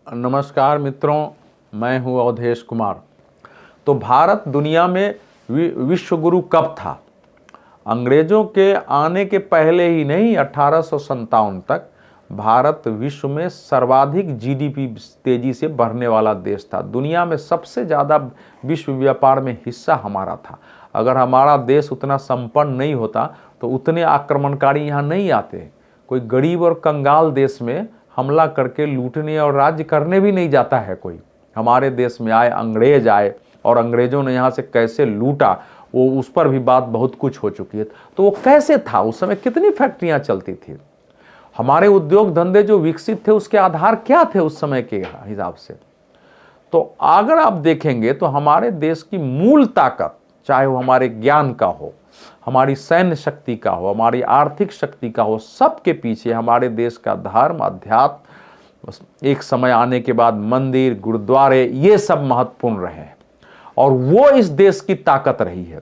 नमस्कार मित्रों, मैं हूं अवधेश कुमार। तो भारत दुनिया में विश्व गुरु कब था? अंग्रेजों के आने के पहले ही नहीं, 1857 तक भारत विश्व में सर्वाधिक जीडीपी तेजी से बढ़ने वाला देश था। दुनिया में सबसे ज़्यादा विश्व व्यापार में हिस्सा हमारा था। अगर हमारा देश उतना संपन्न नहीं होता तो उतने आक्रमणकारी यहाँ नहीं आते। कोई गरीब और कंगाल देश में हमला करके लूटने और राज्य करने भी नहीं जाता है कोई। हमारे देश में आए, अंग्रेज आए और अंग्रेजों ने यहाँ से कैसे लूटा, वो उस पर भी बात बहुत कुछ हो चुकी है। तो वो कैसे था, उस समय कितनी फैक्ट्रियां चलती थी, हमारे उद्योग धंधे जो विकसित थे उसके आधार क्या थे उस समय के हिसाब से। तो अगर आप देखेंगे तो हमारे देश की मूल ताकत, चाहे वो हमारे ज्ञान का हो, हमारी सैन्य शक्ति का हो, हमारी आर्थिक शक्ति का हो, सबके पीछे हमारे देश का धर्म, अध्यात्म, एक समय आने के बाद मंदिर, गुरुद्वारे, ये सब महत्वपूर्ण रहे हैं और वो इस देश की ताकत रही है।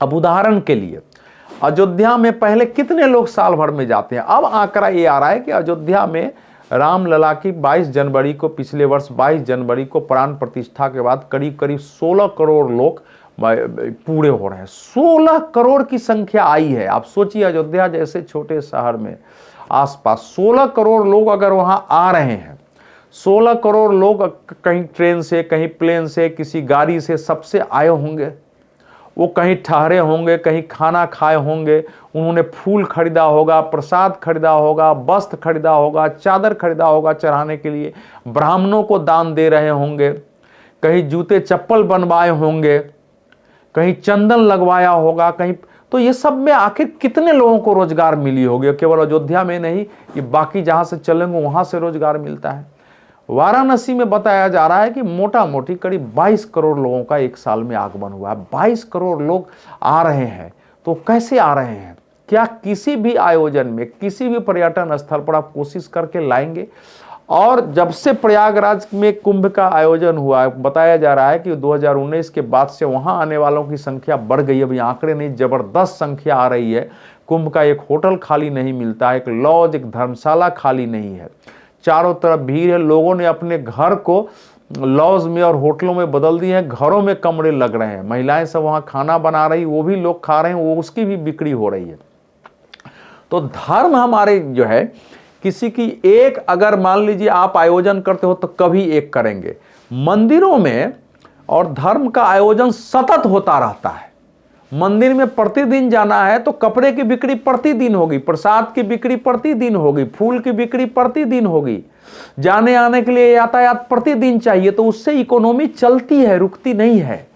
अब उदाहरण के लिए अयोध्या में पहले कितने लोग साल भर में जाते हैं? अब आंकड़ा ये आ रहा है कि अयोध्या में रामलला की 22 जनवरी को, पिछले वर्ष 22 जनवरी को प्राण प्रतिष्ठा के बाद करीब करीब 16 करोड़ लोग पूरे हो रहे हैं। 16 करोड़ की संख्या आई है। आप सोचिए, अयोध्या जैसे छोटे शहर में आसपास 16 करोड़ लोग अगर वहां आ रहे हैं, 16 करोड़ लोग कहीं ट्रेन से, कहीं प्लेन से, किसी गाड़ी से, सबसे आए होंगे। वो कहीं ठहरे होंगे, कहीं खाना खाए होंगे, उन्होंने फूल खरीदा होगा, प्रसाद खरीदा होगा, वस्त्र खरीदा होगा, चादर खरीदा होगा चढ़ाने के लिए, ब्राह्मणों को दान दे रहे होंगे, कहीं जूते चप्पल बनवाए होंगे, कहीं चंदन लगवाया होगा, कहीं। तो ये सब में आखिर कितने लोगों को रोजगार मिली होगी? केवल अयोध्या में नहीं, ये बाकी जहां से चलेंगे वहां से रोजगार मिलता है। वाराणसी में बताया जा रहा है कि मोटा मोटी करीब 22 करोड़ लोगों का एक साल में आगमन हुआ है। 22 करोड़ लोग आ रहे हैं। तो कैसे आ रहे हैं? क्या किसी भी आयोजन में, किसी भी पर्यटन स्थल पर आप कोशिश करके लाएंगे? और जब से प्रयागराज में कुंभ का आयोजन हुआ है, बताया जा रहा है कि 2019 के बाद से वहां आने वालों की संख्या बढ़ गई। अभी आंकड़े नहीं, जबरदस्त संख्या आ रही है। कुंभ का एक होटल खाली नहीं मिलता है, एक लॉज, एक धर्मशाला खाली नहीं है। चारों तरफ भीड़ है। लोगों ने अपने घर को लॉज में और होटलों में बदल दिए हैं। घरों में कमरे लग रहे हैं। महिलाएं सब वहां खाना बना रही, वो भी लोग खा रहे हैं, वो उसकी भी बिक्री हो रही है। तो धर्म हमारे जो है, किसी की एक, अगर मान लीजिए आप आयोजन करते हो तो कभी एक करेंगे। मंदिरों में और धर्म का आयोजन सतत होता रहता है। मंदिर में प्रतिदिन जाना है तो कपड़े की बिक्री प्रतिदिन होगी, प्रसाद की बिक्री प्रतिदिन होगी, फूल की बिक्री प्रतिदिन होगी, जाने आने के लिए यातायात प्रतिदिन चाहिए। तो उससे इकोनॉमी चलती है, रुकती नहीं है।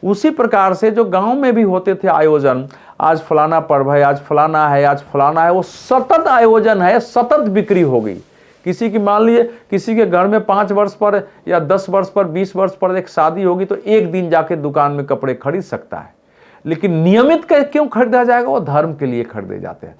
उसी प्रकार से जो गांव में भी होते थे आयोजन, आज फलाना पर्व है, आज फलाना है, आज फलाना है, वो सतत आयोजन है, सतत बिक्री होगी। किसी की, मान लीजिए किसी के घर में 5 वर्ष पर या 10 वर्ष पर, 20 वर्ष पर एक शादी होगी तो एक दिन जाके दुकान में कपड़े खरीद सकता है। लेकिन नियमित क्यों खरीदा जाएगा? वो धर्म के लिए खरीदे जाते हैं।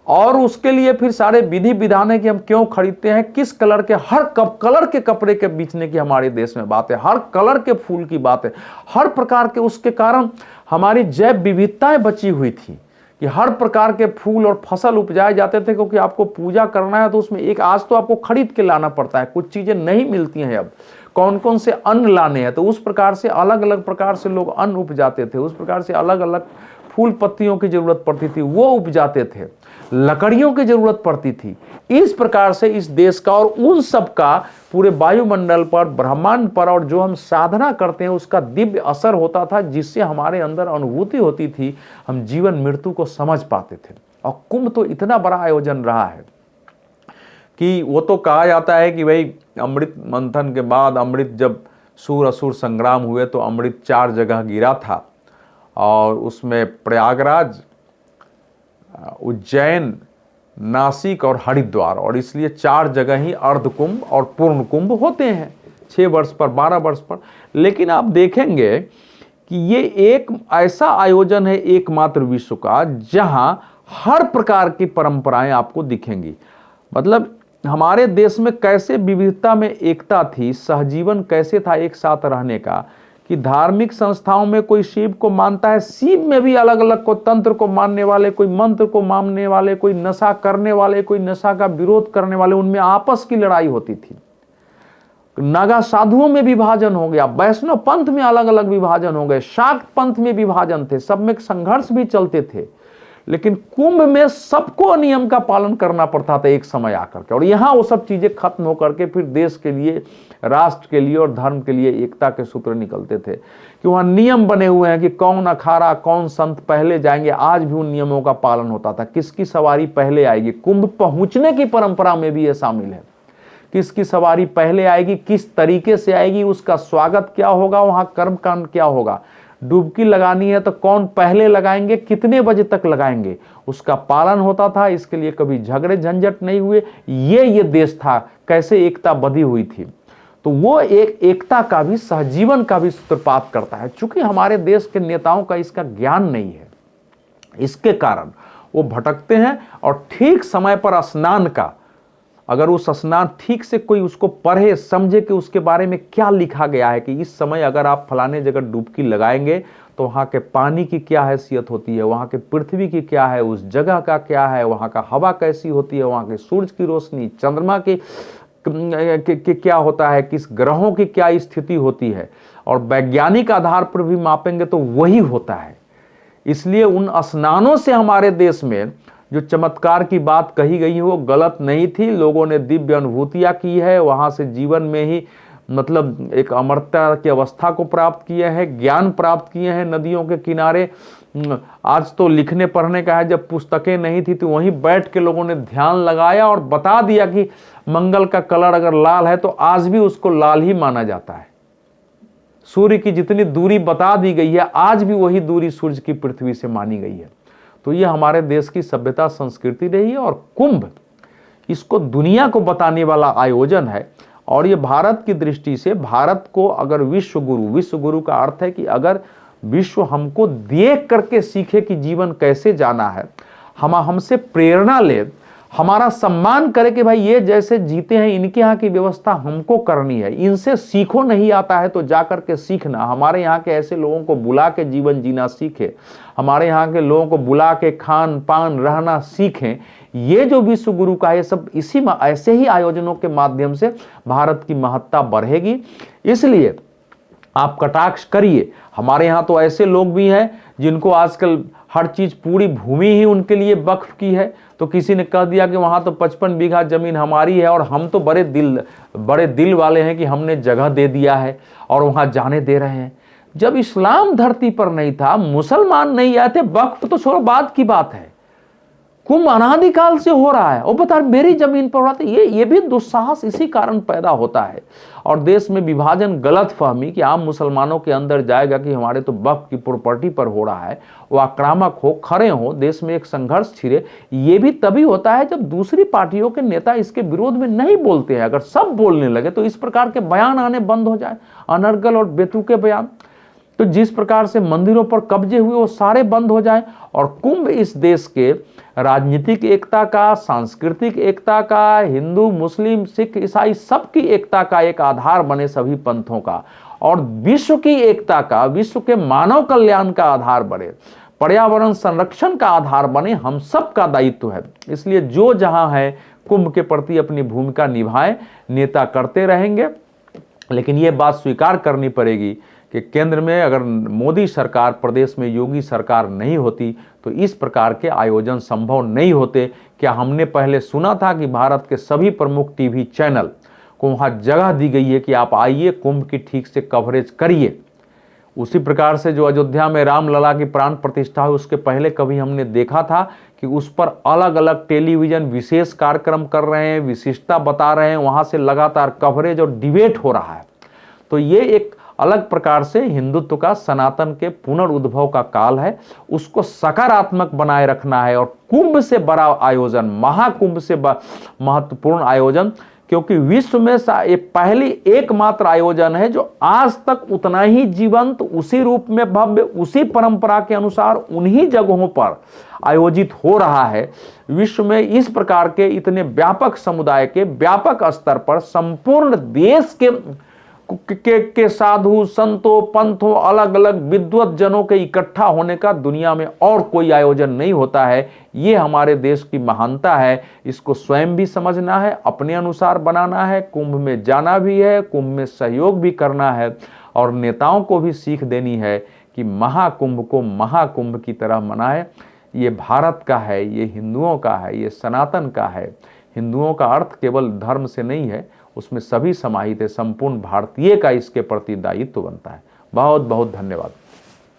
और उसके लिए फिर सारे विधि विधान है कि हम क्यों खरीदते हैं, किस कलर के, हर कलर के कपड़े के बेचने की हमारे देश में बात है, हर कलर के फूल की बात है, हर प्रकार के। उसके कारण हमारी जैव विविधताएं बची हुई थी कि हर प्रकार के फूल और फसल उपजाए जाते थे। क्योंकि आपको पूजा करना है तो उसमें एक, आज तो आपको खरीद के लाना पड़ता है, कुछ चीजें नहीं मिलती हैं। अब कौन कौन से अन्न लाने हैं, तो उस प्रकार से अलग अलग प्रकार से लोग अन्न उपजाते थे। उस प्रकार से अलग अलग फूल पत्तियों की जरूरत पड़ती थी, वो उपजाते थे। लकड़ियों की जरूरत पड़ती थी। इस प्रकार से इस देश का और उन सब का पूरे वायुमंडल पर, ब्रह्मांड पर, और जो हम साधना करते हैं उसका दिव्य असर होता था, जिससे हमारे अंदर अनुभूति होती थी, हम जीवन मृत्यु को समझ पाते थे। और कुंभ तो इतना बड़ा आयोजन रहा है कि वो तो कहा जाता है कि भाई अमृत मंथन के बाद, अमृत जब सूर असुर संग्राम हुए तो अमृत 4 जगह गिरा था। और उसमें प्रयागराज, उज्जैन, नासिक और हरिद्वार, और इसलिए 4 जगह ही अर्ध कुंभ और पूर्ण कुंभ होते हैं, 6 वर्ष पर, 12 वर्ष पर। लेकिन आप देखेंगे कि ये एक ऐसा आयोजन है एकमात्र विश्व का जहां हर प्रकार की परंपराएं आपको दिखेंगी। मतलब हमारे देश में कैसे विविधता में एकता थी, सहजीवन कैसे था एक साथ रहने का, कि धार्मिक संस्थाओं में कोई शिव को मानता है, शिव में भी अलग अलग को, तंत्र को मानने वाले, कोई मंत्र को मानने वाले, कोई नशा करने वाले, कोई नशा का विरोध करने वाले, उनमें आपस की लड़ाई होती थी। नागा साधुओं में विभाजन हो गया, वैष्णव पंथ में अलग अलग विभाजन हो गए, शाक्त पंथ में विभाजन थे, सब में संघर्ष भी चलते थे, लेकिन कुंभ में सबको नियम का पालन करना पड़ता था एक समय आकर के। और यहाँ वो सब चीजें खत्म होकर के फिर देश के लिए, राष्ट्र के लिए और धर्म के लिए एकता के सूत्र निकलते थे कि वहाँ नियम बने हुए हैं कि कौन अखाड़ा, कौन संत पहले जाएंगे। आज भी उन नियमों का पालन होता था, किसकी सवारी पहले आएगी। कुंभ पहुंचने की परंपरा में भी ये शामिल है, किसकी सवारी पहले आएगी, किस तरीके से आएगी, उसका स्वागत क्या होगा, वहां कर्मकांड क्या होगा। डुबकी लगानी है तो कौन पहले लगाएंगे, कितने बजे तक लगाएंगे, उसका पालन होता था। इसके लिए कभी झगड़े झंझट नहीं हुए। ये देश था, कैसे एकता बधी हुई थी। तो वो एक एकता का भी, सहजीवन का भी सूत्रपात करता है। चूंकि हमारे देश के नेताओं का इसका ज्ञान नहीं है, इसके कारण वो भटकते हैं। और ठीक समय पर स्नान का, अगर उस स्नान ठीक से कोई उसको पढ़े, समझे कि उसके बारे में क्या लिखा गया है कि इस समय अगर आप फलाने जगह डुबकी लगाएंगे तो वहाँ के पानी की क्या हैसियत होती है, वहाँ के पृथ्वी की क्या है, उस जगह का क्या है, वहाँ का हवा कैसी होती है, वहाँ के सूरज की रोशनी, चंद्रमा की क्या होता है, किस ग्रहों की क्या स्थिति होती है, और वैज्ञानिक आधार पर भी मापेंगे तो वही होता है। इसलिए उन स्नानों से हमारे देश में जो चमत्कार की बात कही गई है वो गलत नहीं थी। लोगों ने दिव्य अनुभूतियां की है, वहां से जीवन में ही मतलब एक अमरता की अवस्था को प्राप्त किए हैं, ज्ञान प्राप्त किए हैं नदियों के किनारे। आज तो लिखने पढ़ने का है, जब पुस्तकें नहीं थी तो वहीं बैठ के लोगों ने ध्यान लगाया और बता दिया कि मंगल का कलर अगर लाल है तो आज भी उसको लाल ही माना जाता है। सूर्य की जितनी दूरी बता दी गई है, आज भी वही दूरी सूर्य की पृथ्वी से मानी गई है। तो ये हमारे देश की सभ्यता संस्कृति रही है। और कुंभ इसको दुनिया को बताने वाला आयोजन है। और ये भारत की दृष्टि से, भारत को अगर विश्व गुरु का अर्थ है कि अगर विश्व हमको देख करके सीखे कि जीवन कैसे जाना है, हमसे प्रेरणा ले, हमारा सम्मान करे कि भाई ये जैसे जीते हैं इनके यहाँ की व्यवस्था हमको करनी है, इनसे सीखो, नहीं आता है तो जाकर के सीखना। हमारे यहाँ के ऐसे लोगों को बुला के जीवन जीना सीखे, हमारे यहाँ के लोगों को बुला के खान पान रहना सीखें। ये जो विश्व गुरु का है, सब इसी में ऐसे ही आयोजनों के माध्यम से भारत की महत्ता बढ़ेगी। इसलिए आप कटाक्ष करिए। हमारे यहाँ तो ऐसे लोग भी हैं जिनको आजकल हर चीज, पूरी भूमि ही उनके लिए वक्फ की है। तो किसी ने कह दिया कि वहां तो 55 बीघा जमीन हमारी है और हम तो बड़े दिल वाले हैं कि हमने जगह दे दिया है और वहां जाने दे रहे हैं। जब इस्लाम धरती पर नहीं था, मुसलमान नहीं आए थे, वक्फ तो छोड़ो, बाद की बात है। कुंभ अनादिकाल से हो रहा है, वो बता मेरी जमीन पर हो रहा था। ये भी दुस्साहस इसी कारण पैदा होता है। और देश में विभाजन, गलत फहमी कि आम मुसलमानों के अंदर जाएगा कि हमारे तो वक्फ की प्रॉपर्टी पर हो रहा है, वो आक्रामक हो, खड़े हो, देश में एक संघर्ष छिड़े। ये भी तभी होता है जब दूसरी पार्टियों के नेता इसके विरोध में नहीं बोलते हैं। अगर सब बोलने लगे तो इस प्रकार के बयान आने बंद हो जाए, अनर्गल और बेतुके बयान। तो जिस प्रकार से मंदिरों पर कब्जे हुए वो सारे बंद हो जाए। और कुंभ इस देश के राजनीतिक एकता का, सांस्कृतिक एकता का, हिंदू मुस्लिम सिख ईसाई सबकी एकता का एक आधार बने, सभी पंथों का, और विश्व की एकता का, विश्व के मानव कल्याण का आधार बने, पर्यावरण संरक्षण का आधार बने। हम सब का दायित्व है। इसलिए जो जहां है कुंभ के प्रति अपनी भूमिका निभाएं। नेता करते रहेंगे, लेकिन ये बात स्वीकार करनी पड़ेगी कि केंद्र में अगर मोदी सरकार, प्रदेश में योगी सरकार नहीं होती तो इस प्रकार के आयोजन संभव नहीं होते। क्या हमने पहले सुना था कि भारत के सभी प्रमुख टीवी चैनल को वहाँ जगह दी गई है कि आप आइए, कुंभ की ठीक से कवरेज करिए। उसी प्रकार से जो अयोध्या में रामलला की प्राण प्रतिष्ठा है, उसके पहले कभी हमने देखा था कि उस पर अलग अलग टेलीविजन विशेष कार्यक्रम कर रहे हैं, विशिष्टता बता रहे हैं, वहाँ से लगातार कवरेज और डिबेट हो रहा है। तो ये एक अलग प्रकार से हिंदुत्व का, सनातन के पुनर्उद्भव का काल है। उसको सकारात्मक बनाए रखना है। और कुंभ से बड़ा आयोजन, महाकुंभ से महत्वपूर्ण आयोजन, क्योंकि विश्व में ये पहली एकमात्र आयोजन है जो आज तक उतना ही जीवंत, उसी रूप में भव्य, उसी परंपरा के अनुसार उन्हीं जगहों पर आयोजित हो रहा है। विश्व में इस प्रकार के इतने व्यापक समुदाय के व्यापक स्तर पर संपूर्ण देश के के साधु संतों पंथों अलग अलग विद्वत जनों के इकट्ठा होने का दुनिया में और कोई आयोजन नहीं होता है। ये हमारे देश की महानता है, इसको स्वयं भी समझना है, अपने अनुसार बनाना है, कुंभ में जाना भी है, कुंभ में सहयोग भी करना है और नेताओं को भी सीख देनी है कि महाकुंभ को महाकुंभ की तरह मनाए। ये भारत का है, ये हिंदुओं का है, ये सनातन का है। हिंदुओं का अर्थ केवल धर्म से नहीं है, उसमें सभी समाहित है। संपूर्ण भारतीय का इसके प्रति दायित्व बनता है। बहुत बहुत धन्यवाद।